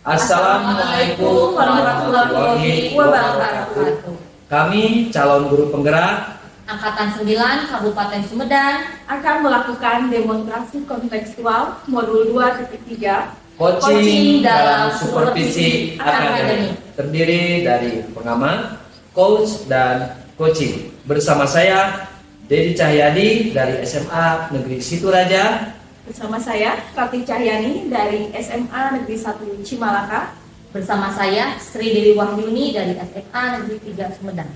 Assalamualaikum warahmatullahi wabarakatuh. Kami calon guru penggerak Angkatan 9 Kabupaten Sumedang akan melakukan demonstrasi kontekstual modul 2.3 coaching dalam supervisi akademik, terdiri dari pengamat, coach, dan coaching. Bersama saya Dedi Cahyadi dari SMA Negeri Situraja. Bersama saya Rati Cahyani dari SMA Negeri 1 Cimalaka. Bersama saya Sri Dewi Wahyuni dari SMA Negeri 3 Sumedang.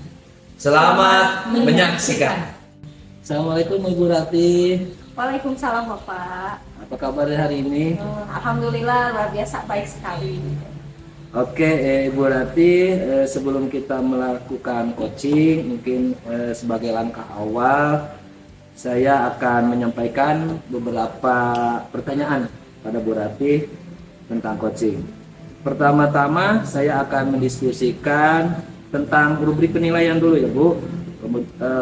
Selamat menyaksikan. Assalamualaikum Ibu Rati. Waalaikumsalam Bapak. Apa kabar hari ini? Alhamdulillah luar biasa baik sekali. Oke, Ibu Rati, sebelum kita melakukan coaching, mungkin sebagai langkah awal, saya akan menyampaikan beberapa pertanyaan pada Bu Rati tentang coaching. Pertama-tama, saya akan mendiskusikan tentang rubrik penilaian dulu ya Bu.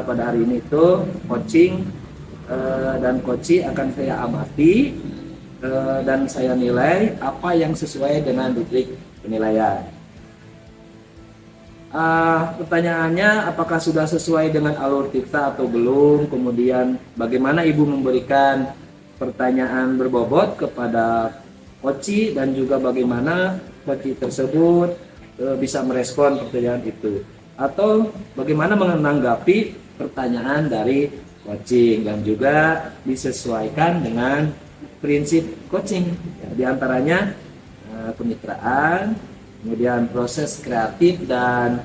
Pada hari ini itu coaching dan coaching akan saya amati dan saya nilai apa yang sesuai dengan rubrik penilaian. Pertanyaannya, apakah sudah sesuai dengan alur kita atau belum? Kemudian bagaimana Ibu memberikan pertanyaan berbobot kepada coach dan juga bagaimana coach tersebut bisa merespon pertanyaan itu, atau bagaimana menanggapi pertanyaan dari coaching dan juga disesuaikan dengan prinsip coaching. Ya, di antaranya kemitraan, kemudian proses kreatif dan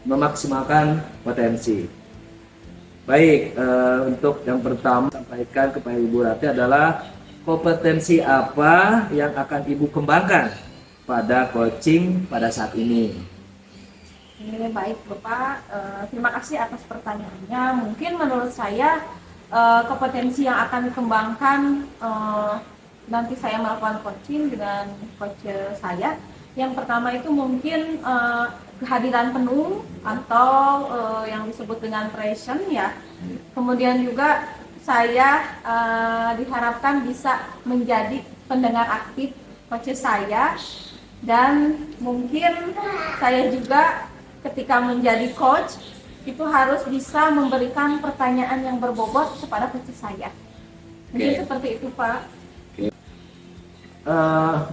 memaksimalkan potensi. Baik, untuk yang pertama sampaikan kepada Ibu Rati adalah kompetensi apa yang akan Ibu kembangkan pada coaching pada saat ini. Ini baik Bapak, terima kasih atas pertanyaannya. Mungkin menurut saya kompetensi yang akan dikembangkan nanti saya melakukan coaching dengan coach saya. Yang pertama itu mungkin kehadiran penuh atau yang disebut dengan presence ya. Kemudian juga saya diharapkan bisa menjadi pendengar aktif coach saya, dan mungkin saya juga ketika menjadi coach itu harus bisa memberikan pertanyaan yang berbobot kepada coach saya. Mungkin seperti itu Pak.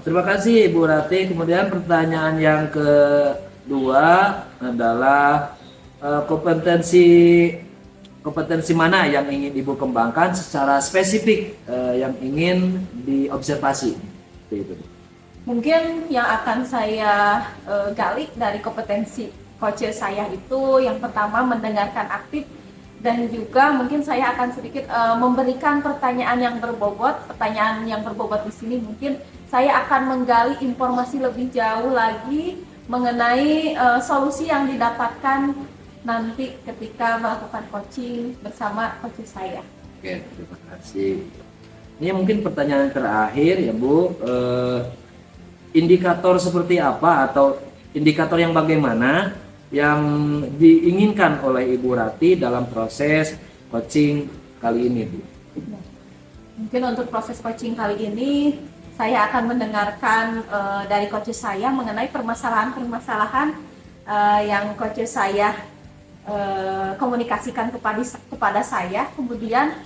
Terima kasih Ibu Rati. Kemudian pertanyaan yang kedua adalah kompetensi mana yang ingin Ibu kembangkan secara spesifik, yang ingin diobservasi. Itu. Mungkin yang akan saya gali dari kompetensi coach saya itu yang pertama mendengarkan aktif, dan juga mungkin saya akan sedikit memberikan pertanyaan yang berbobot. Pertanyaan yang berbobot di sini mungkin saya akan menggali informasi lebih jauh lagi mengenai solusi yang didapatkan nanti ketika melakukan coaching bersama coach saya. Oke, terima kasih. Ini mungkin pertanyaan terakhir ya Bu. Indikator seperti apa atau indikator yang bagaimana yang diinginkan oleh Ibu Rati dalam proses coaching kali ini Bu? Mungkin untuk proses coaching kali ini saya akan mendengarkan dari coach saya mengenai permasalahan-permasalahan yang coach saya komunikasikan kepada saya. Kemudian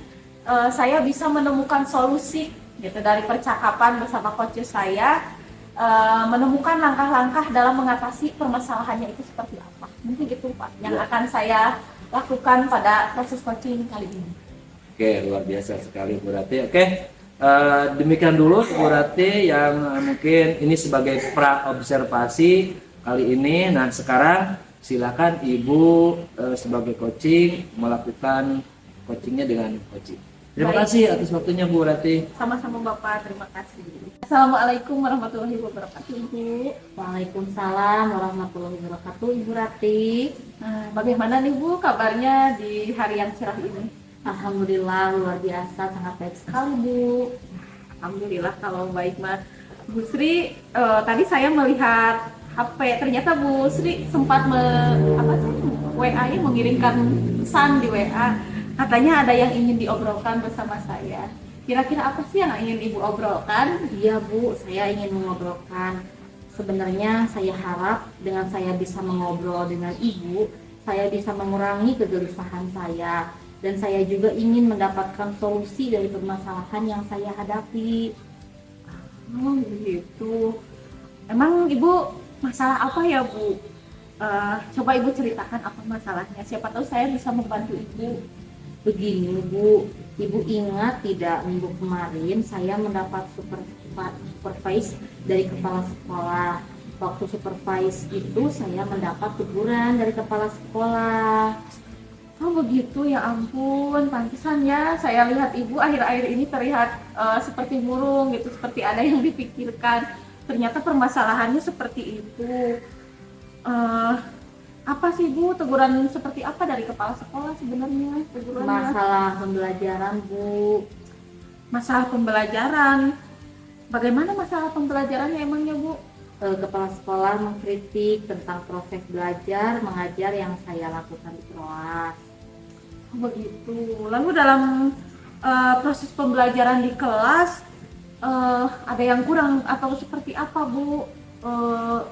saya bisa menemukan solusi gitu dari percakapan bersama coach saya, menemukan langkah-langkah dalam mengatasi permasalahannya itu seperti apa. Mungkin itu Pak yang akan saya lakukan pada proses coaching kali ini. Oke, luar biasa sekali Bu Rati. Oke, demikian dulu Bu Rati yang mungkin ini sebagai pra-observasi kali ini. Nah sekarang silakan Ibu sebagai coaching melakukan coachingnya dengan coaching. Terima kasih atas waktunya Bu Rati. Sama-sama Bapak, terima kasih. Assalamualaikum warahmatullahi wabarakatuh Ibu. Waalaikumsalam warahmatullahi wabarakatuh Ibu Rati. Bagaimana nih Bu kabarnya di hari yang cerah ini? Alhamdulillah luar biasa, sangat baik sekali Bu. Alhamdulillah kalau baik mah. Bu Sri, tadi saya melihat HP, ternyata Bu Sri sempat WA-nya mengirimkan pesan di WA. Katanya ada yang ingin diobrolkan bersama saya. Kira-kira apa sih yang ingin Ibu obrolkan? Iya Bu, saya ingin mengobrolkan Sebenarnya saya harap dengan saya bisa mengobrol dengan Ibu, saya bisa mengurangi kegelisahan saya, dan saya juga ingin mendapatkan solusi dari permasalahan yang saya hadapi. Oh begitu. Emang Ibu masalah apa ya Bu? Coba Ibu ceritakan apa masalahnya. Siapa tahu saya bisa membantu Ibu. Begini Bu, Ibu ingat tidak minggu kemarin saya mendapat supervise dari kepala sekolah. Waktu supervise itu saya mendapat teguran dari kepala sekolah. Oh begitu, ya ampun, pantesan ya saya lihat Ibu akhir-akhir ini terlihat seperti murung gitu, seperti ada yang dipikirkan. Ternyata permasalahannya seperti itu. Apa sih Bu, teguran seperti apa dari kepala sekolah sebenarnya tegurannya? Masalah pembelajaran Bu. Masalah pembelajaran. Bagaimana masalah pembelajarannya emangnya Bu? Kepala sekolah mengkritik tentang proses belajar mengajar yang saya lakukan di kelas. Oh begitu. Lalu dalam proses pembelajaran di kelas ada yang kurang atau seperti apa Bu?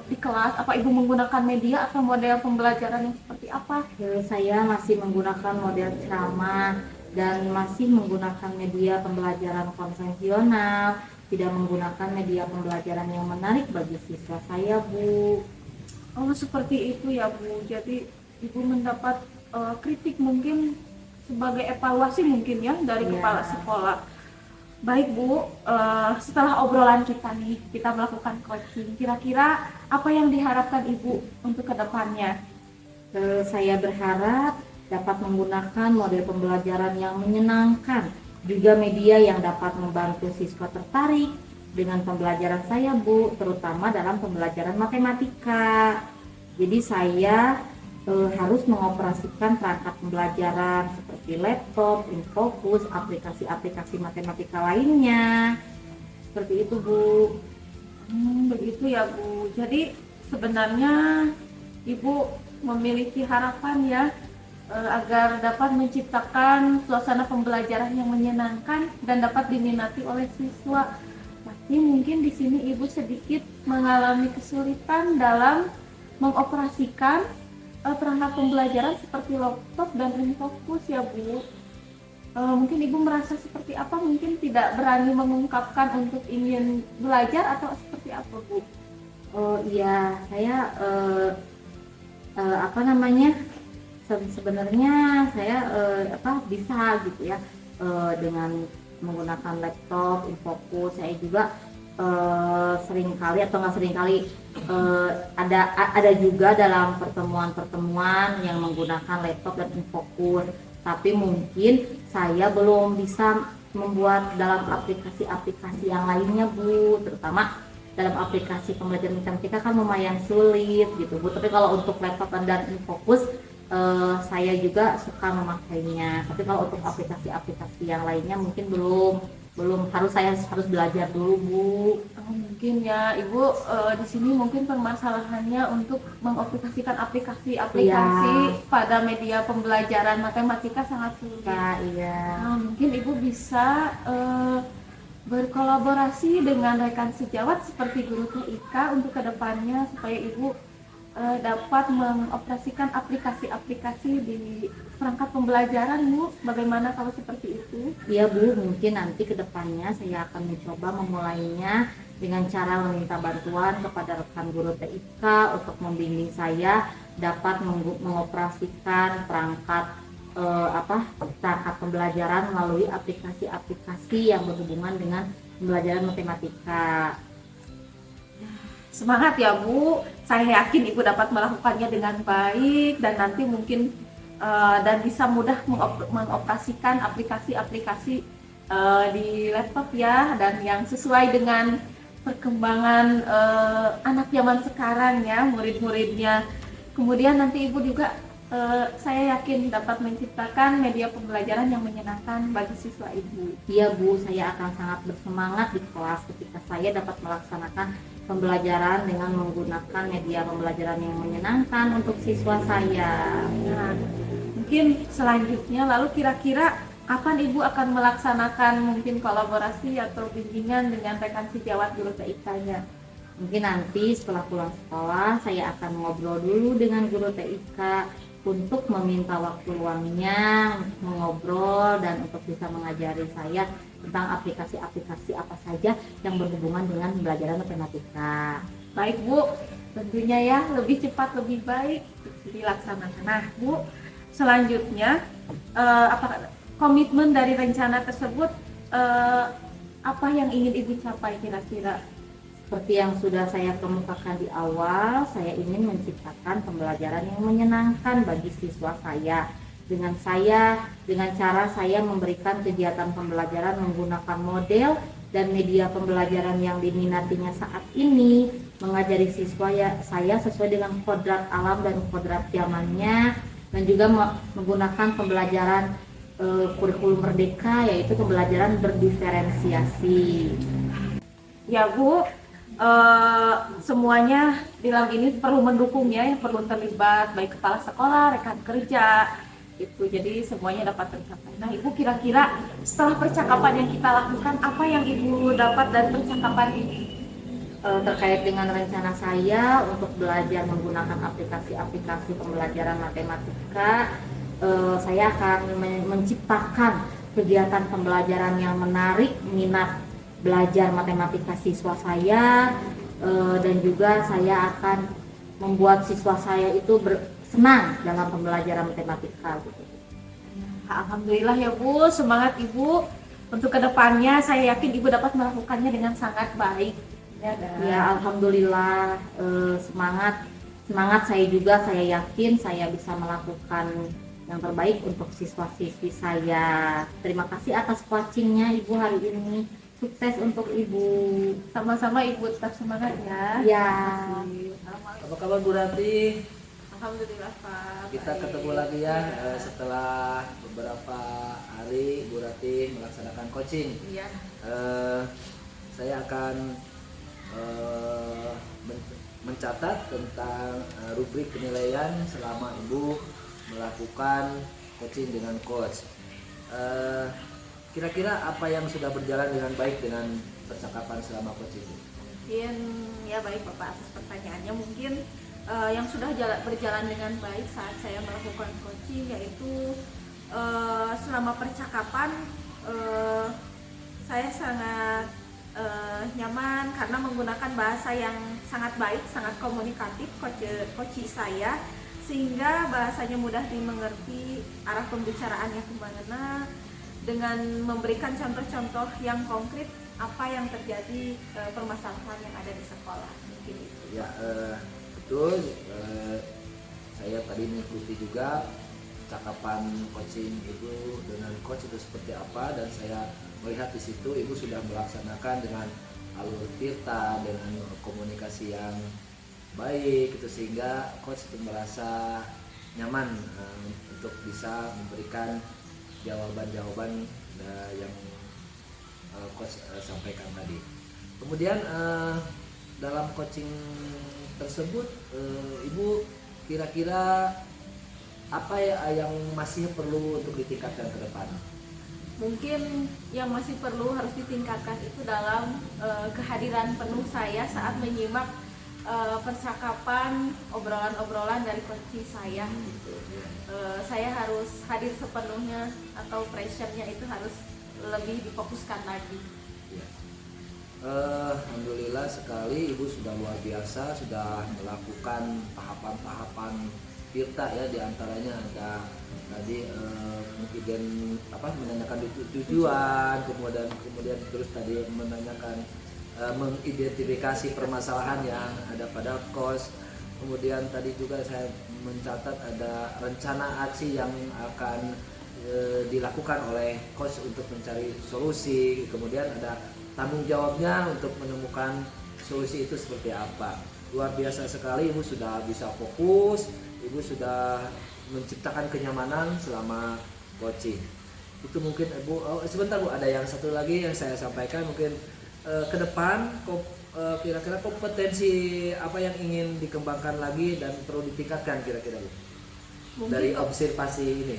Di kelas, apa Ibu menggunakan media atau model pembelajaran yang seperti apa? Saya masih menggunakan model ceramah dan masih menggunakan media pembelajaran konvensional, tidak menggunakan media pembelajaran yang menarik bagi siswa saya Bu. Oh seperti itu ya Bu. Jadi Ibu mendapat kritik mungkin sebagai evaluasi mungkin ya dari Ya. kepala sekolah. Baik Bu, setelah obrolan kita nih, kita melakukan coaching. Kira-kira apa yang diharapkan Ibu untuk kedepannya? Saya berharap dapat menggunakan model pembelajaran yang menyenangkan, juga media yang dapat membantu siswa tertarik dengan pembelajaran saya Bu, terutama dalam pembelajaran matematika. Jadi saya harus mengoperasikan perangkat pembelajaran seperti laptop, infocus, aplikasi-aplikasi matematika lainnya. Seperti itu Bu. Begitu ya Bu. Jadi sebenarnya Ibu memiliki harapan ya agar dapat menciptakan suasana pembelajaran yang menyenangkan dan dapat diminati oleh siswa. Tapi mungkin di sini Ibu sedikit mengalami kesulitan dalam mengoperasikan perangkat pembelajaran seperti laptop dan infocus ya Bu. Mungkin Ibu merasa seperti apa? Mungkin tidak berani mengungkapkan untuk ingin belajar atau seperti apa Bu? Oh iya, saya sebenarnya saya bisa gitu ya dengan menggunakan laptop, infocus. Saya juga seringkali atau nggak seringkali ada juga dalam pertemuan-pertemuan yang menggunakan laptop dan infocus, tapi mungkin saya belum bisa membuat dalam aplikasi-aplikasi yang lainnya Bu, terutama dalam aplikasi pembelajaran matematika kan lumayan sulit gitu Bu. Tapi kalau untuk laptop dan infocus saya juga suka memakainya, tapi kalau untuk aplikasi-aplikasi yang lainnya mungkin belum saya harus belajar dulu Bu. Mungkin ya Ibu di sini mungkin permasalahannya untuk mengaplikasikan aplikasi-aplikasi pada media pembelajaran matematika sangat sulit. Iya. Mungkin Ibu bisa berkolaborasi dengan rekan sejawat seperti guru TIK untuk kedepannya supaya Ibu dapat mengoperasikan aplikasi-aplikasi di perangkat pembelajaran Bu. Bagaimana kalau seperti itu? Iya Bu, mungkin nanti kedepannya saya akan mencoba memulainya dengan cara meminta bantuan kepada rekan guru TIK untuk membimbing saya dapat mengoperasikan perangkat pembelajaran melalui aplikasi-aplikasi yang berhubungan dengan pembelajaran matematika. Semangat ya Bu, saya yakin Ibu dapat melakukannya dengan baik dan nanti mungkin dan bisa mudah mengoperasikan aplikasi-aplikasi di laptop ya, dan yang sesuai dengan perkembangan anak zaman sekarang ya, murid-muridnya. Kemudian nanti Ibu juga saya yakin dapat menciptakan media pembelajaran yang menyenangkan bagi siswa Ibu. Iya Bu, saya akan sangat bersemangat di kelas ketika saya dapat melaksanakan pembelajaran dengan menggunakan media pembelajaran yang menyenangkan untuk siswa saya. Nah, mungkin selanjutnya lalu kira-kira kapan Ibu akan melaksanakan mungkin kolaborasi atau bimbingan dengan rekan sejawat guru TIK-nya? Mungkin nanti setelah pulang sekolah saya akan ngobrol dulu dengan guru TIK untuk meminta waktu luangnya untuk mengobrol dan untuk bisa mengajari saya tentang aplikasi-aplikasi apa saja yang berhubungan dengan pembelajaran matematika. Baik Bu, tentunya ya lebih cepat lebih baik dilaksanakan. Nah Bu, selanjutnya apa komitmen dari rencana tersebut, apa yang ingin Ibu capai kira-kira? Seperti yang sudah saya kemukakan di awal, saya ingin menciptakan pembelajaran yang menyenangkan bagi siswa saya. Dengan cara saya memberikan kegiatan pembelajaran menggunakan model dan media pembelajaran yang diminatinya saat ini, mengajari siswa saya sesuai dengan kodrat alam dan kodrat zamannya, dan juga menggunakan pembelajaran kurikulum merdeka, yaitu pembelajaran berdiferensiasi. Ya Bu, semuanya dalam ini perlu mendukungnya, yang perlu terlibat baik kepala sekolah, rekan kerja, itu jadi semuanya dapat tercapai. Nah Ibu, kira-kira setelah percakapan yang kita lakukan, apa yang Ibu dapat dari percakapan ini? Terkait dengan rencana saya untuk belajar menggunakan aplikasi-aplikasi pembelajaran matematika, saya akan menciptakan kegiatan pembelajaran yang menarik minat belajar matematika siswa saya, dan juga saya akan membuat siswa saya itu senang dalam pembelajaran matematika gitu. Alhamdulillah ya Bu, semangat Ibu untuk kedepannya. Saya yakin Ibu dapat melakukannya dengan sangat baik. Ya alhamdulillah, semangat saya juga. Saya yakin saya bisa melakukan yang terbaik untuk siswa-siswi saya. Terima kasih atas coachingnya Ibu hari ini. Sukses untuk Ibu. Sama-sama Ibu, tetap semangat ya. Ya. Apa kabar Bu Ranti? Alhamdulillah Pak. Kita Baik. ketemu lagi ya setelah beberapa hari Bu Ranti melaksanakan coaching. Iya. Saya akan mencatat tentang rubrik penilaian selama Ibu melakukan coaching dengan coach. Kira-kira apa yang sudah berjalan dengan baik dengan percakapan selama coaching? Mungkin ya baik Bapak atas pertanyaannya. Mungkin yang sudah berjalan dengan baik saat saya melakukan coaching, yaitu selama percakapan saya sangat nyaman karena menggunakan bahasa yang sangat baik, sangat komunikatif coach saya, sehingga bahasanya mudah dimengerti, arah pembicaraannya kemana, dengan memberikan contoh-contoh yang konkret apa yang terjadi, permasalahan yang ada di sekolah. Mungkin itu. Ya betul. Saya tadi mengikuti juga cakapan coaching Ibu dengan coach itu seperti apa, dan saya melihat di situ Ibu sudah melaksanakan dengan alur tirta, dengan komunikasi yang baik, itu sehingga coach itu merasa nyaman untuk bisa memberikan jawaban-jawaban yang coach sampaikan tadi. Kemudian dalam coaching tersebut Ibu kira-kira apa yang masih perlu untuk ditingkatkan ke depan? Mungkin yang masih perlu harus ditingkatkan itu dalam kehadiran penuh saya saat menyimak percakapan, obrolan-obrolan dari coach saya gitu. Saya harus hadir sepenuhnya, atau pressure-nya itu harus lebih difokuskan lagi. Alhamdulillah sekali Ibu sudah luar biasa, sudah melakukan tahapan-tahapan tirta ya, diantaranya ada tadi mungkin menanyakan tujuan, kemudian terus tadi menanyakan mengidentifikasi permasalahan yang ada pada coach. Kemudian tadi juga saya mencatat ada rencana aksi yang akan dilakukan oleh coach untuk mencari solusi. Kemudian ada tanggung jawabnya untuk menemukan solusi itu seperti apa. Luar biasa sekali, Ibu sudah bisa fokus, Ibu sudah menciptakan kenyamanan selama coaching. Itu mungkin Ibu, sebentar Bu, ada yang satu lagi yang saya sampaikan, mungkin ke depan kira-kira kompetensi apa yang ingin dikembangkan lagi dan perlu ditingkatkan kira-kira Bu? Mungkin Dari observasi ini.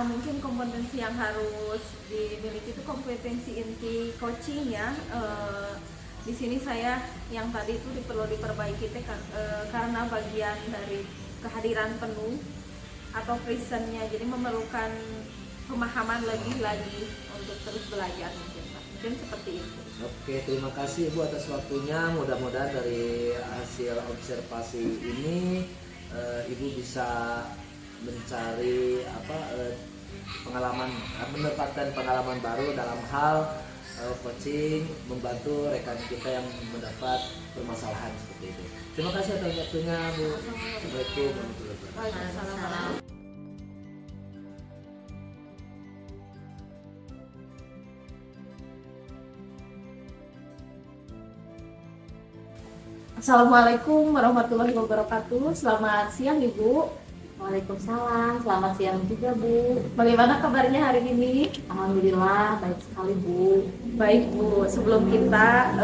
Mungkin kompetensi yang harus dimiliki itu kompetensi inti coaching ya. di sini saya yang tadi itu perlu diperbaiki teh karena bagian dari kehadiran penuh atau presentnya, jadi memerlukan pemahaman lebih lagi untuk terus belajar mungkin Pak. Mungkin seperti itu. Oke, terima kasih Ibu atas waktunya. Mudah-mudahan dari hasil observasi ini Ibu bisa mencari pengalaman, mendapatkan pengalaman baru dalam hal coaching, membantu rekan kita yang mendapat permasalahan seperti itu. Terima kasih atas waktunya Bu. Assalamualaikum warahmatullahi wabarakatuh. Waalaikumsalam. Assalamualaikum warahmatullahi wabarakatuh. Selamat siang Ibu. Waalaikumsalam, selamat siang juga Bu. Bagaimana kabarnya hari ini? Alhamdulillah baik sekali Bu. Baik Bu, sebelum kita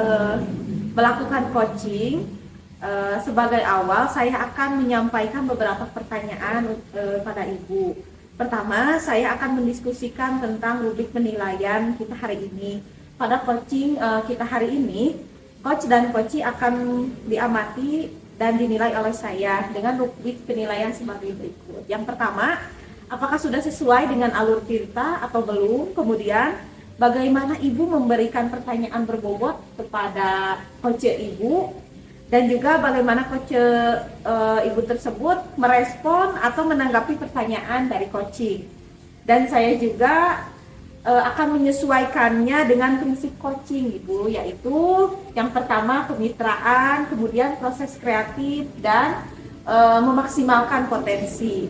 melakukan coaching, sebagai awal saya akan menyampaikan beberapa pertanyaan pada Ibu. Pertama, saya akan mendiskusikan tentang rubrik penilaian kita hari ini. Pada coaching kita hari ini, coach dan coachee akan diamati dan dinilai oleh saya dengan rubrik penilaian sebagai berikut. Yang pertama, apakah sudah sesuai dengan alur cerita atau belum? Kemudian, bagaimana Ibu memberikan pertanyaan berbobot kepada coach Ibu? Dan juga bagaimana coach Ibu tersebut merespon atau menanggapi pertanyaan dari coaching. Dan saya juga akan menyesuaikannya dengan prinsip coaching Ibu, yaitu yang pertama kemitraan, kemudian proses kreatif, dan memaksimalkan potensi.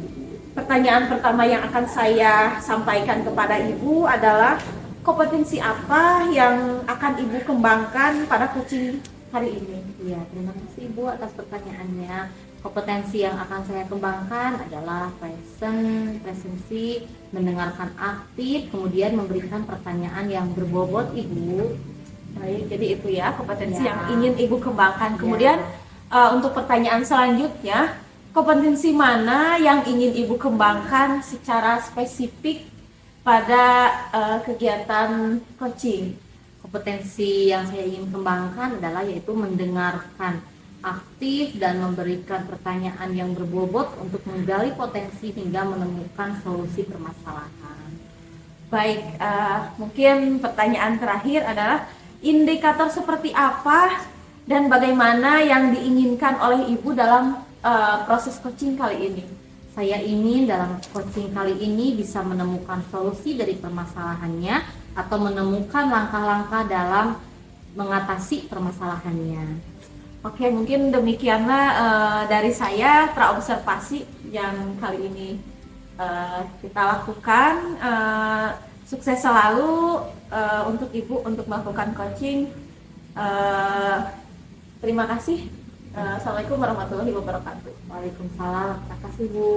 Pertanyaan pertama yang akan saya sampaikan kepada Ibu adalah kompetensi apa yang akan Ibu kembangkan pada coaching hari ini? Ya, terima kasih Ibu atas pertanyaannya. Kompetensi yang akan saya kembangkan adalah presensi, mendengarkan aktif, kemudian memberikan pertanyaan yang berbobot Ibu. Baik, jadi itu ya kompetensi Ya. yang ingin Ibu kembangkan. Kemudian untuk pertanyaan selanjutnya, kompetensi mana yang ingin Ibu kembangkan secara spesifik pada kegiatan coaching? Kompetensi yang saya ingin kembangkan adalah yaitu mendengarkan aktif dan memberikan pertanyaan yang berbobot untuk menggali potensi hingga menemukan solusi permasalahan. Baik, mungkin pertanyaan terakhir adalah indikator seperti apa dan bagaimana yang diinginkan oleh Ibu dalam proses coaching kali ini? Saya ingin dalam coaching kali ini bisa menemukan solusi dari permasalahannya atau menemukan langkah-langkah dalam mengatasi permasalahannya. Oke, mungkin demikianlah dari saya praobservasi yang kali ini kita lakukan. Sukses selalu untuk Ibu untuk melakukan coaching. Terima kasih. Assalamualaikum warahmatullahi wabarakatuh. Waalaikumsalam. Terima kasih Bu.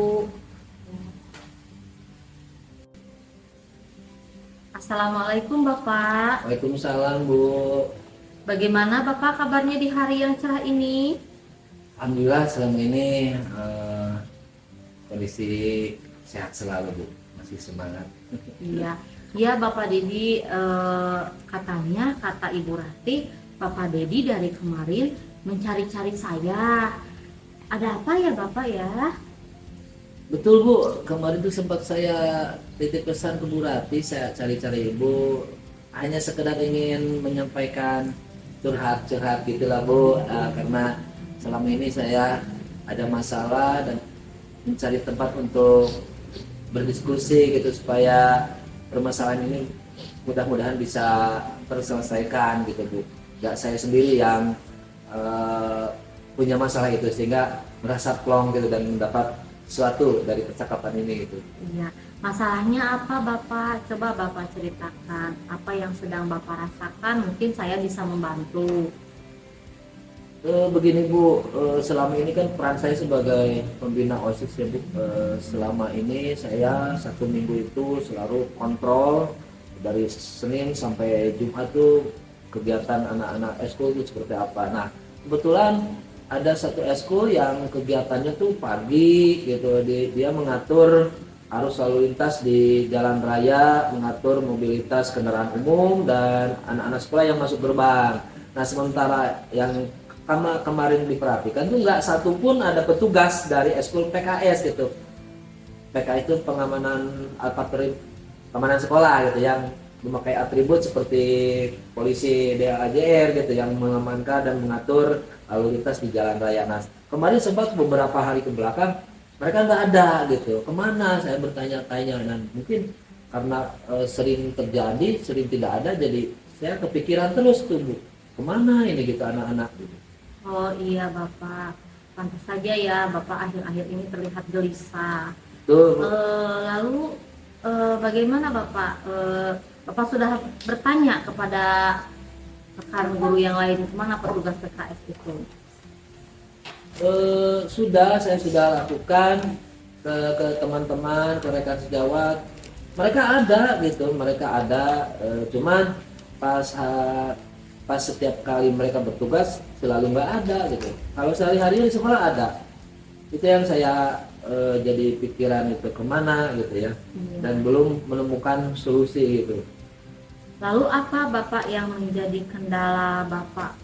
Assalamualaikum Bapak. Waalaikumsalam Bu. Bagaimana Bapak kabarnya di hari yang cerah ini? Alhamdulillah selama ini kondisi sehat selalu Bu, masih semangat. Iya, iya Bapak Dedi, katanya kata Ibu Rati, Bapak Dedi dari kemarin mencari-cari saya. Ada apa ya Bapak ya? Betul Bu, kemarin tuh sempat saya titip pesan ke Bu Rati, saya cari-cari Ibu, hanya sekedar ingin menyampaikan curhat-curhat gitulah Bu, karena selama ini saya ada masalah dan mencari tempat untuk berdiskusi gitu supaya permasalahan ini mudah-mudahan bisa terselesaikan gitu Bu. Gak saya sendiri yang punya masalah itu sehingga merasa plong gitu dan mendapat sesuatu dari percakapan ini gitu. Iya, masalahnya apa Bapak? Coba Bapak ceritakan apa yang sedang Bapak rasakan, mungkin saya bisa membantu. Begini Bu, selama ini kan peran saya sebagai pembina OSIS ya Bu. Selama ini saya 1 minggu itu selalu kontrol dari Senin sampai Jumat tuh kegiatan anak-anak eskul itu seperti apa. Nah kebetulan ada satu eskul yang kegiatannya tuh pagi gitu, dia mengatur arus lalu lintas di jalan raya, mengatur mobilitas kendaraan umum dan anak-anak sekolah yang masuk gerbang. Nah sementara yang kemarin diperhatikan tuh nggak satu pun ada petugas dari eskul PKS gitu. PKS itu pengamanan keamanan sekolah gitu yang memakai atribut seperti polisi DAJR gitu yang mengamankan dan mengatur lalu lintas di jalan raya. Nah kemarin sempat beberapa hari ke belakang mereka nggak ada gitu. Kemana saya bertanya-tanya, dan mungkin karena sering terjadi, sering tidak ada, jadi saya kepikiran terus tuh Bu, kemana ini gitu anak-anak gitu. Oh iya Bapak, pantas saja ya Bapak akhir-akhir ini terlihat gelisah. Tuh Bu. Lalu bagaimana Bapak? Bapak sudah bertanya kepada rekan guru yang lain kemana petugas PKS itu? Saya sudah lakukan ke teman-teman, ke rekan sejawat. Mereka ada gitu, cuman pas setiap kali mereka bertugas selalu nggak ada gitu. Kalau sehari-hari di sekolah ada. Itu yang saya jadi pikiran itu kemana gitu ya, dan belum menemukan solusi gitu. Lalu apa Bapak yang menjadi kendala Bapak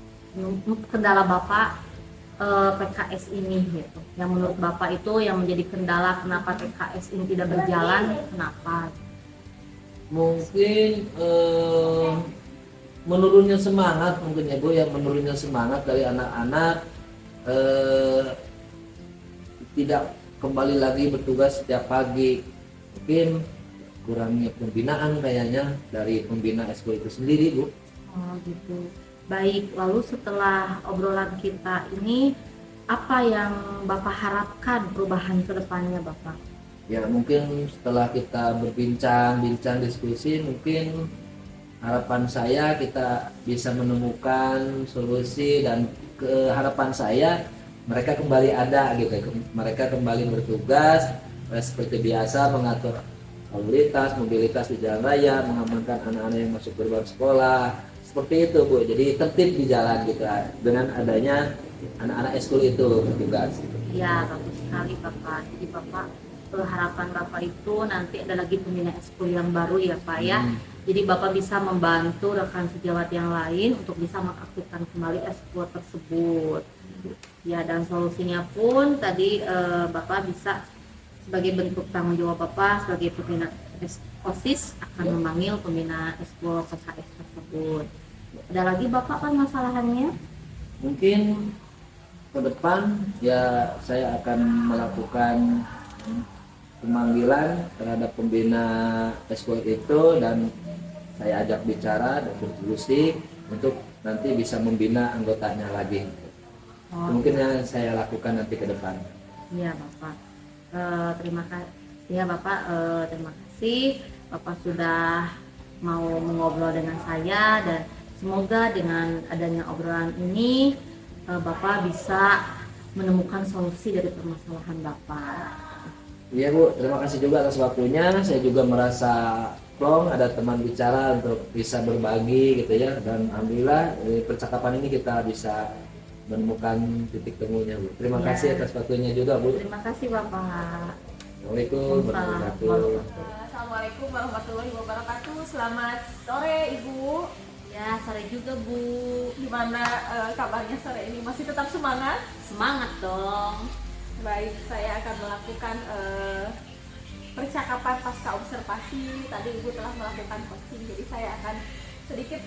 PKS ini gitu? Yang menurut Bapak itu yang menjadi kendala kenapa PKS ini tidak berjalan, kenapa? Mungkin menurunnya semangat mungkin ya Bu, yang menurunnya semangat dari anak-anak tidak kembali lagi bertugas setiap pagi. Mungkin kurangnya pembinaan kayaknya dari pembina eskul itu sendiri Bu. Oh gitu. Baik, lalu setelah obrolan kita ini apa yang Bapak harapkan perubahan ke depannya Bapak? Ya mungkin setelah kita berbincang diskusi, mungkin harapan saya kita bisa menemukan solusi, dan harapan saya mereka kembali ada gitu, mereka kembali bertugas seperti biasa mengatur lalu lintas, mobilitas di jalan raya, mengamankan anak-anak yang masuk gerbang sekolah, seperti itu Bu. Jadi tertib di jalan gitu dengan adanya anak-anak eskul itu bertugas. Ya bagus sekali Bapak. Jadi Bapak harapan Bapak itu nanti ada lagi pembina eskul yang baru ya Pak ya. Jadi Bapak bisa membantu rekan sejawat yang lain untuk bisa mengaktifkan kembali eskul tersebut. Ya, dan solusinya pun tadi Bapak bisa sebagai bentuk tanggung jawab Bapak sebagai pembina OSIS akan memanggil pembina eskul PKS tersebut. Ada lagi Bapak kan masalahannya? Mungkin ke depan ya saya akan melakukan pemanggilan terhadap pembina eskul itu, dan saya ajak bicara dan berdiskusi untuk nanti bisa membina anggotanya lagi. Mungkin yang saya lakukan nanti ke depan. Iya Bapak. Terima kasih ya Bapak. Terima kasih Bapak sudah mau mengobrol dengan saya, dan semoga dengan adanya obrolan ini Bapak bisa menemukan solusi dari permasalahan Bapak. Iya Bu, terima kasih juga atas waktunya. Saya juga merasa plong ada teman bicara untuk bisa berbagi gitu ya, dan alhamdulillah dari percakapan ini kita bisa menemukan titik temunya Bu. Terima kasih atas waktunya juga Bu. Terima kasih Bapak. Assalamualaikum warahmatullahi wabarakatuh. Assalamualaikum warahmatullahi wabarakatuh. Selamat sore Ibu. Ya, sore juga Bu. Gimana kabarnya sore ini? Masih tetap semangat? Semangat dong. Baik, saya akan melakukan percakapan pasca observasi. Tadi Ibu telah melakukan coaching, jadi saya akan sedikit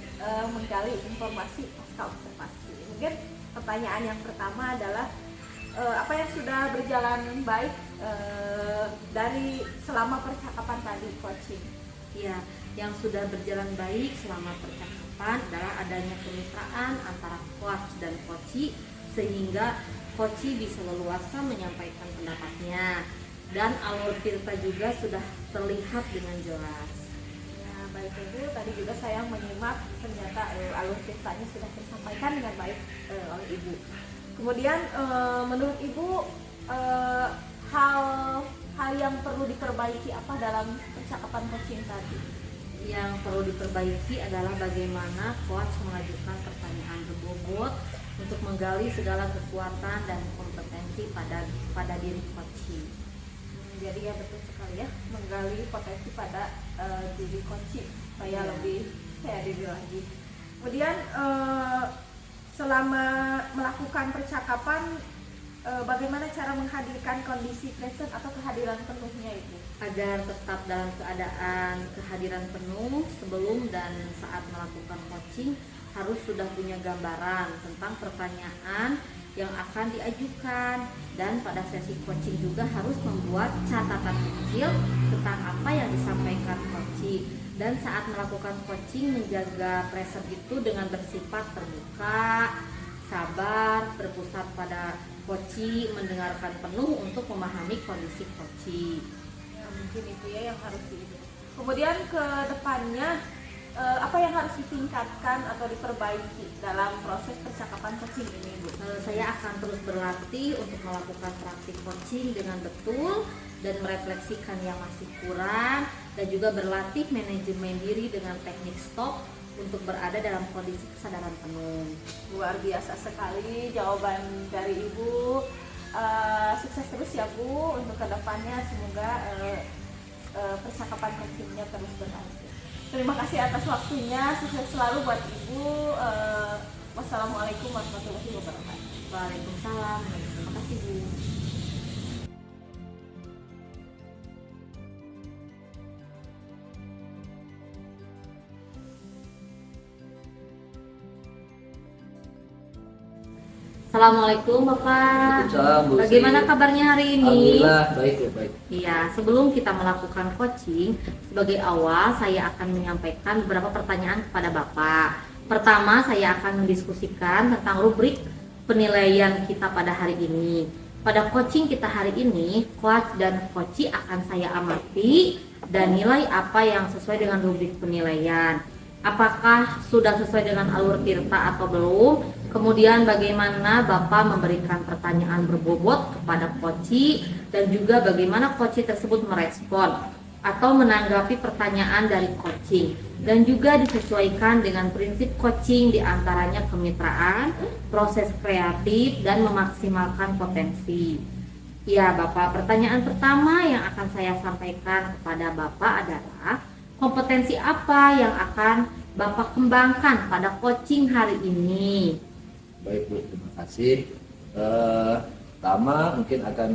menggali informasi pasca observasi. Mungkin pertanyaan yang pertama adalah apa yang sudah berjalan baik dari selama percakapan tadi coaching? Ya, yang sudah berjalan baik selama percakapan adalah adanya kemitraan antara coach dan coachee, sehingga coachee bisa leluasa menyampaikan pendapatnya, dan alur cerita juga sudah terlihat dengan jelas. Ya, baik Ibu, tadi juga saya menyimak ternyata alur ceritanya sudah tersampaikan dengan baik oleh Ibu. Kemudian menurut Ibu hal yang perlu diperbaiki apa dalam percakapan coaching tadi? Yang perlu diperbaiki adalah bagaimana coach mengajukan pertanyaan berbobot untuk menggali segala kekuatan dan kompetensi pada diri coachee. Jadi ya betul sekali ya, menggali potensi pada diri coachee supaya lebih saya diri lagi. Kemudian selama melakukan percakapan bagaimana cara menghadirkan kondisi present atau kehadiran penuhnya Ibu? Agar tetap dalam keadaan kehadiran penuh sebelum dan saat melakukan coaching, harus sudah punya gambaran tentang pertanyaan yang akan diajukan, dan pada sesi coaching juga harus membuat catatan kecil tentang apa yang disampaikan coaching. Dan saat melakukan coaching, menjaga present itu dengan bersifat terbuka, sabar, berpusat pada coaching, mendengarkan penuh untuk memahami kondisi coaching. Ya, mungkin itu ya yang harus kemudian ke depannya apa yang harus ditingkatkan atau diperbaiki dalam proses percakapan coaching ini, Bu? Saya akan terus berlatih untuk melakukan praktik coaching dengan betul dan merefleksikan yang masih kurang, dan juga berlatih manajemen diri dengan teknik stop untuk berada dalam kondisi kesadaran penuh. Luar biasa sekali jawaban dari Ibu. Sukses terus ya Bu untuk kedepannya, semoga percakapan coachingnya terus berlanjut. Terima kasih atas waktunya, sukses selalu buat Ibu. Wassalamualaikum warahmatullahi wabarakatuh. Waalaikumsalam. Terima kasih Bu. Assalamualaikum Bapak. Waalaikumsalam, Bu Bagaimana Sri. kabarnya hari ini? Alhamdulillah baik ya, baik. Iya, sebelum kita melakukan coaching, sebagai awal saya akan menyampaikan beberapa pertanyaan kepada Bapak. Pertama, saya akan mendiskusikan tentang rubrik penilaian kita pada hari ini. Pada coaching kita hari ini, coach dan coachee akan saya amati dan nilai apa yang sesuai dengan rubrik penilaian. Apakah sudah sesuai dengan alur tirta atau belum? Kemudian bagaimana Bapak memberikan pertanyaan berbobot kepada coachee, dan juga bagaimana coachee tersebut merespon atau menanggapi pertanyaan dari coaching, dan juga disesuaikan dengan prinsip coaching, diantaranya kemitraan, proses kreatif, dan memaksimalkan potensi. Ya Bapak, pertanyaan pertama yang akan saya sampaikan kepada Bapak adalah, kompetensi apa yang akan Bapak kembangkan pada coaching hari ini? Baik Bu, terima kasih. Pertama mungkin akan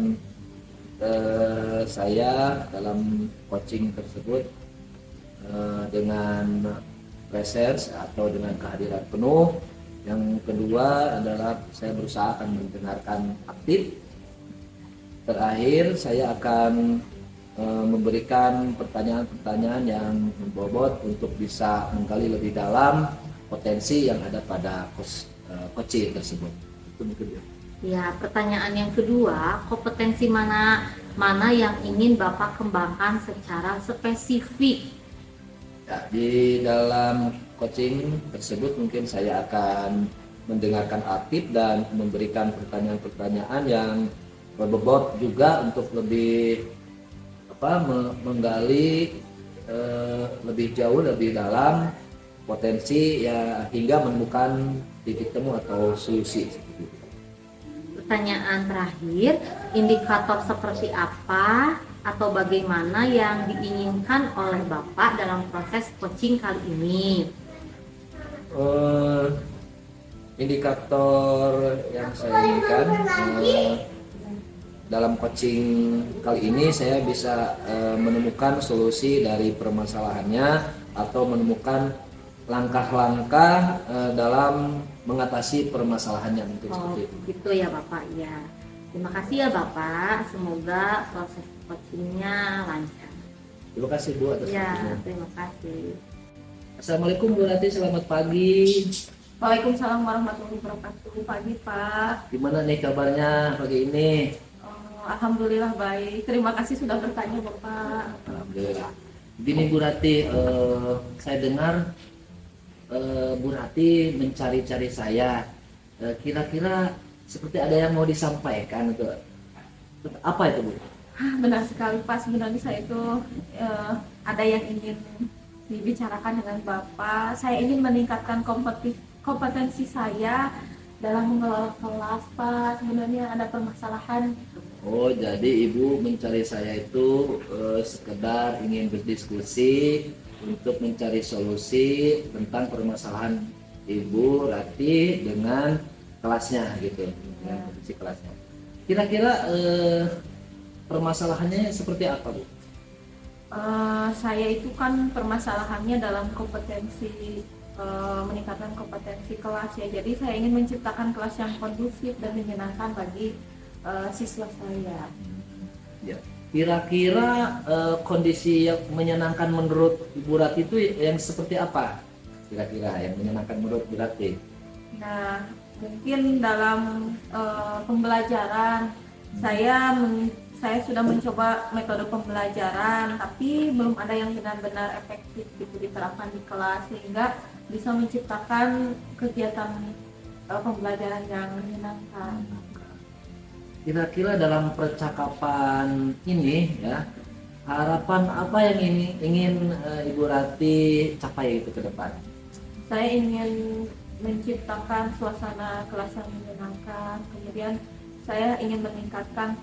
saya dalam coaching tersebut dengan presence atau dengan kehadiran penuh. Yang kedua adalah saya berusaha akan mendengarkan aktif. Terakhir saya akan memberikan pertanyaan-pertanyaan yang berbobot untuk bisa menggali lebih dalam potensi yang ada pada coaching tersebut. Itu mungkin ya. Ya, pertanyaan yang kedua, kompetensi mana yang ingin Bapak kembangkan secara spesifik? Ya, di dalam coaching tersebut mungkin saya akan mendengarkan aktif dan memberikan pertanyaan-pertanyaan yang berbobot juga untuk lebih menggali lebih jauh, lebih dalam potensi ya, hingga menemukan titik temu atau solusi. Pertanyaan terakhir, indikator seperti apa atau bagaimana yang diinginkan oleh Bapak dalam proses coaching kali ini? Indikator yang saya inginkan dalam coaching kali ini saya bisa menemukan solusi dari permasalahannya atau menemukan langkah-langkah dalam mengatasi permasalahannya. Seperti itu. Gitu ya Bapak ya. Terima kasih ya Bapak, semoga proses coachingnya lancar. Terima kasih Bu atas Ya, waktunya. terima kasih. Assalamualaikum Bu Rati, selamat pagi. Waalaikumsalam warahmatullahi wabarakatuh. Pagi Pak. Gimana nih kabarnya pagi ini? Alhamdulillah baik. Terima kasih sudah bertanya Bapak. Alhamdulillah. Begini Bu Rati, saya dengar Bu Rati mencari-cari saya. Kira-kira seperti ada yang mau disampaikan itu. Apa itu Bu? Benar sekali Pak. Sebenarnya saya itu ada yang ingin dibicarakan dengan Bapak. Saya ingin meningkatkan kompetensi saya dalam mengelola kelas Pak. Sebenarnya ada permasalahan. Oh, jadi Ibu mencari saya itu sekedar ingin berdiskusi untuk mencari solusi tentang permasalahan Ibu Rati dengan kelasnya gitu, dengan kondisi kelasnya. Kira-kira permasalahannya seperti apa, Bu? Saya itu kan permasalahannya dalam kompetensi, meningkatkan kompetensi kelas ya. Jadi saya ingin menciptakan kelas yang kondusif dan menyenangkan bagi siswa saya. Ya. Kira-kira kondisi yang menyenangkan menurut Ibu Rati itu yang seperti apa? Kira-kira yang menyenangkan menurut Ibu Rati? Nah, mungkin dalam pembelajaran saya sudah mencoba metode pembelajaran, tapi belum ada yang benar-benar efektif gitu diterapkan di kelas sehingga bisa menciptakan kegiatan pembelajaran yang menyenangkan. Kira-kira dalam percakapan ini ya, harapan apa yang ingin Ibu Rati capai itu ke depan? Saya ingin menciptakan suasana kelas yang menyenangkan, kemudian saya ingin meningkatkan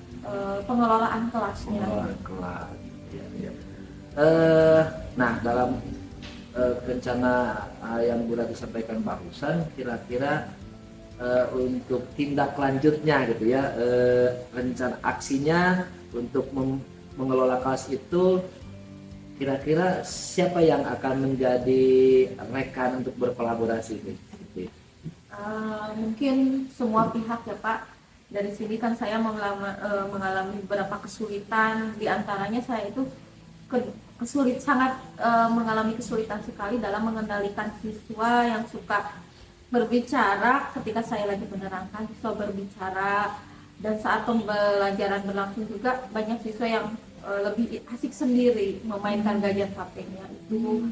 pengelolaan kelasnya. Pengelolaan kelas. Ya, ya. Nah, dalam rencana yang Bu Rati sampaikan barusan, kira-kira untuk tindak lanjutnya gitu ya, rencana aksinya untuk mengelola kelas itu, kira-kira siapa yang akan menjadi rekan untuk berkolaborasi gitu? Mungkin semua pihak ya Pak. Dari sini kan saya mengalami beberapa kesulitan, di antaranya saya itu sangat mengalami kesulitan sekali dalam mengendalikan siswa yang suka berbicara ketika saya lagi menerangkan, siswa berbicara, dan saat pembelajaran berlangsung juga banyak siswa yang lebih asik sendiri memainkan gadget HP-nya itu.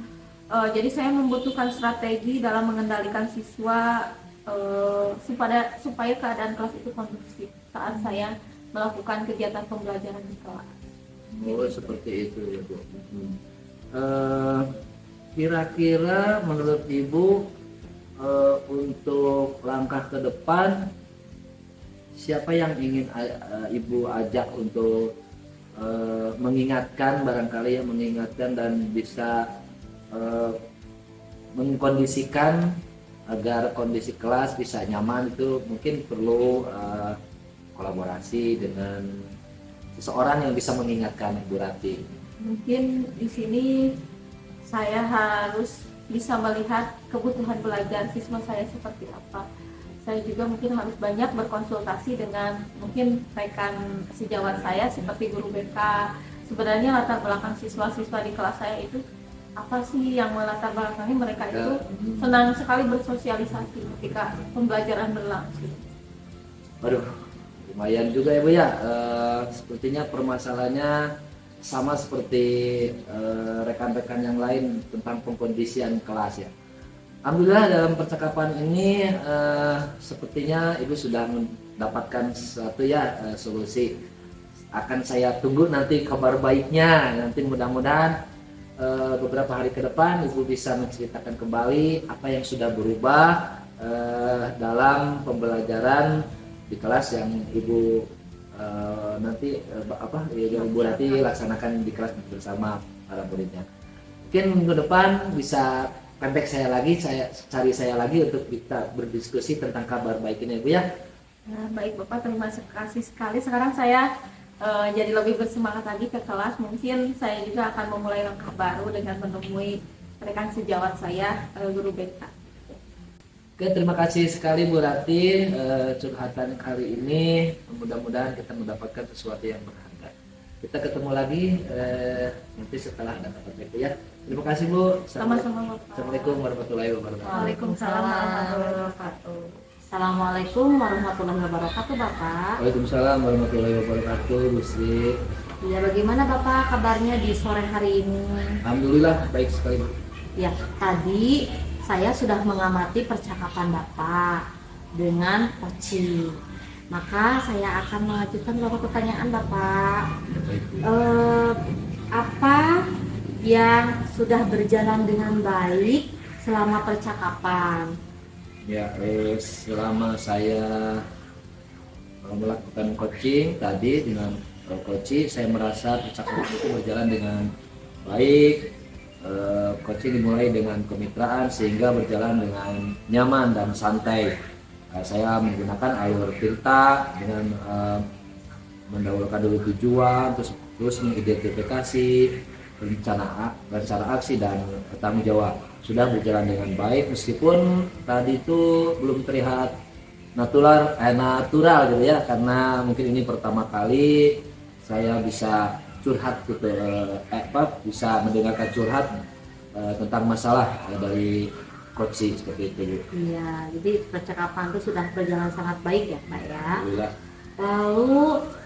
Jadi saya membutuhkan strategi dalam mengendalikan siswa supaya keadaan kelas itu kondusif saat saya melakukan kegiatan pembelajaran di kelas. Oh, seperti itu ya, Bu. Kira-kira menurut Ibu, untuk langkah ke depan, siapa yang ingin Ibu ajak untuk mengingatkan, barangkali ya, mengingatkan dan bisa mengkondisikan agar kondisi kelas bisa nyaman, itu mungkin perlu kolaborasi dengan seseorang yang bisa mengingatkan Ibu Rati. Mungkin di sini saya harus bisa melihat kebutuhan belajar siswa saya seperti apa. Saya juga mungkin harus banyak berkonsultasi dengan mungkin rekan sejawat saya seperti guru BK. Sebenarnya latar belakang siswa-siswa di kelas saya itu apa sih yang melatar belakangi mereka itu senang sekali bersosialisasi ketika pembelajaran berlangsung. Waduh, lumayan juga ya Bu ya. Sepertinya permasalahannya sama seperti rekan-rekan yang lain tentang pengkondisian kelas ya. Alhamdulillah dalam percakapan ini sepertinya Ibu sudah mendapatkan sesuatu ya, solusi. Akan saya tunggu nanti kabar baiknya. Nanti mudah-mudahan beberapa hari ke depan Ibu bisa menceritakan kembali apa yang sudah berubah dalam pembelajaran di kelas yang Ibu nanti Ibu nanti laksanakan di kelas bersama para muridnya. Mungkin minggu depan bisa kontak saya lagi, cari saya lagi untuk kita berdiskusi tentang kabar baik ini, Bu ya. Nah, baik Bapak, terima kasih sekali. Sekarang saya jadi lebih bersemangat lagi ke kelas. Mungkin saya juga akan memulai langkah baru dengan menemui rekan sejawat saya, guru BK. Oke, terima kasih sekali Bu Rati curhatan kali ini. Mudah-mudahan kita mendapatkan sesuatu yang berharga. Kita ketemu lagi nanti setelah ada kabar baik ya. Terima kasih Bu. Sama-sama Bapak. Assalamualaikum warahmatullahi wabarakatuh. Waalaikumsalam warahmatullahi wabarakatuh. Assalamualaikum warahmatullahi wabarakatuh Bapak. Waalaikumsalam warahmatullahi wabarakatuh, Bu Sri. Ya, bagaimana Bapak kabarnya di sore hari ini? Alhamdulillah baik sekali, Bu. Ya, tadi saya sudah mengamati percakapan Bapak dengan Oci. Maka saya akan mengajukan beberapa pertanyaan Bapak. Baik, Bu. Apa yang sudah berjalan dengan baik selama percakapan? Ya, selama saya melakukan coaching tadi dengan coaching, saya merasa percakapan itu berjalan dengan baik. coaching dimulai dengan kemitraan sehingga berjalan dengan nyaman dan santai. Saya menggunakan alur tirta dengan mendahulukan dulu tujuan, terus mengidentifikasi rencana aksi dan tanggung jawab. Sudah berjalan dengan baik meskipun tadi itu belum terlihat natural gitu ya, karena mungkin ini pertama kali saya bisa curhat gitu, bisa mendengarkan curhat tentang masalah dari coaching seperti itu, Bu. Iya, jadi percakapan itu sudah berjalan sangat baik ya Pak ya. Alhamdulillah. Lalu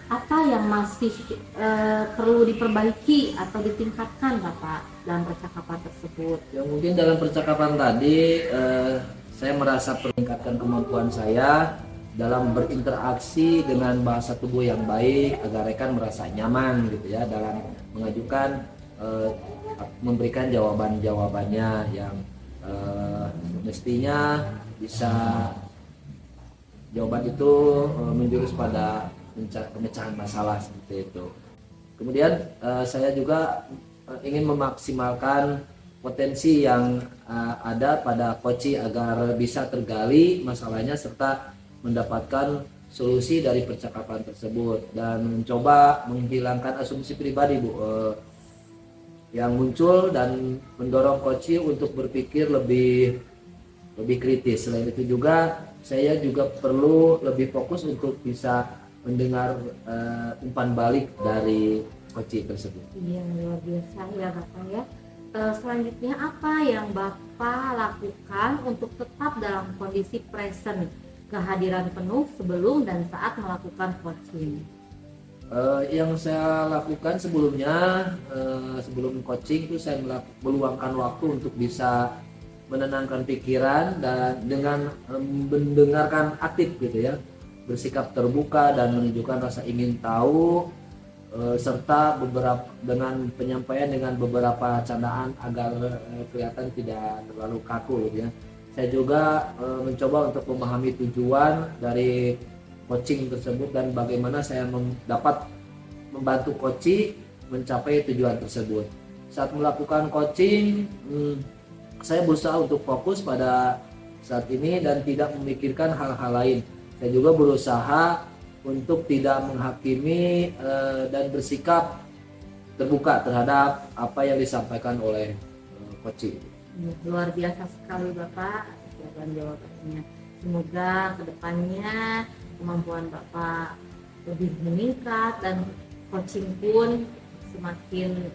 apa yang masih perlu diperbaiki atau ditingkatkan Bapak dalam percakapan tersebut? Ya mungkin dalam percakapan tadi saya merasa meningkatkan kemampuan saya dalam berinteraksi dengan bahasa tubuh yang baik agar rekan merasa nyaman gitu ya dalam mengajukan memberikan jawabannya yang mestinya bisa jawaban itu menjurus pada pemecahan masalah seperti itu. Kemudian saya juga ingin memaksimalkan potensi yang ada pada coach agar bisa tergali masalahnya serta mendapatkan solusi dari percakapan tersebut dan mencoba menghilangkan asumsi pribadi, Bu, yang muncul dan mendorong coach untuk berpikir lebih kritis. Selain itu juga saya juga perlu lebih fokus untuk bisa mendengar umpan balik dari coach tersebut. Iya, luar biasa ya Bapak ya. Selanjutnya apa yang Bapak lakukan untuk tetap dalam kondisi present, kehadiran penuh sebelum dan saat melakukan coaching? Yang saya lakukan sebelumnya, sebelum coaching itu saya meluangkan waktu untuk bisa menenangkan pikiran dan dengan mendengarkan aktif gitu ya, bersikap terbuka dan menunjukkan rasa ingin tahu, serta dengan penyampaian dengan beberapa candaan agar kelihatan tidak terlalu kaku gitu ya. Saya juga mencoba untuk memahami tujuan dari coaching tersebut dan bagaimana saya dapat membantu coach mencapai tujuan tersebut. Saat melakukan coaching, saya berusaha untuk fokus pada saat ini dan tidak memikirkan hal-hal lain. Saya juga berusaha untuk tidak menghakimi dan bersikap terbuka terhadap apa yang disampaikan oleh coach. Luar biasa sekali Bapak jawaban-jawabannya. Semoga kedepannya kemampuan Bapak lebih meningkat dan coaching pun semakin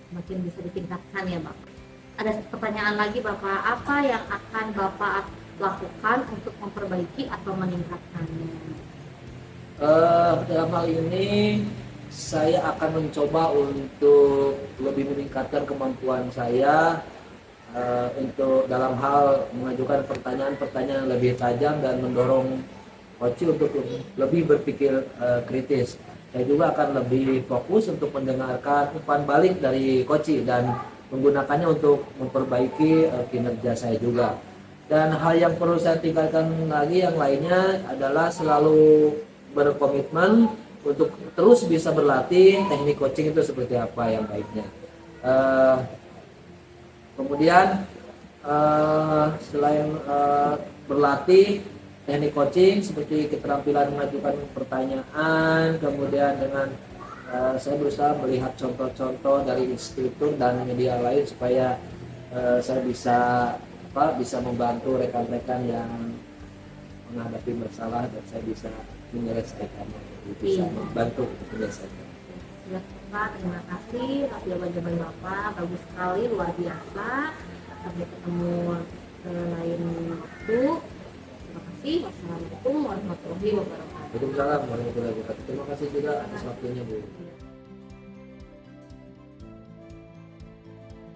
semakin bisa ditingkatkan ya Bapak. Ada pertanyaan lagi Bapak, apa yang akan Bapak lakukan untuk memperbaiki atau meningkatkannya? Dalam hal ini saya akan mencoba untuk lebih meningkatkan kemampuan saya untuk dalam hal mengajukan pertanyaan-pertanyaan lebih tajam dan mendorong coach untuk lebih berpikir kritis. Saya juga akan lebih fokus untuk mendengarkan umpan balik dari coach dan menggunakannya untuk memperbaiki kinerja saya juga. Dan hal yang perlu saya tingkatkan lagi yang lainnya adalah selalu berkomitmen untuk terus bisa berlatih teknik coaching itu seperti apa yang baiknya. Kemudian selain berlatih teknik coaching seperti keterampilan mengajukan pertanyaan, kemudian dengan saya berusaha melihat contoh-contoh dari instruktur dan media lain supaya saya bisa membantu rekan-rekan yang menghadapi masalah dan saya bisa menyelesaikannya, bisa membantu untuk menyelesaikan. Ya Pak, terima kasih atas jawaban-jawaban Bapak, bagus sekali, luar biasa. Sampai ketemu lain waktu. Terima kasih. Wassalamualaikum warahmatullahi wabarakatuh. Waalaikumsalam warahmatullahi wabarakatuh. Terima kasih juga atas waktunya, Bu.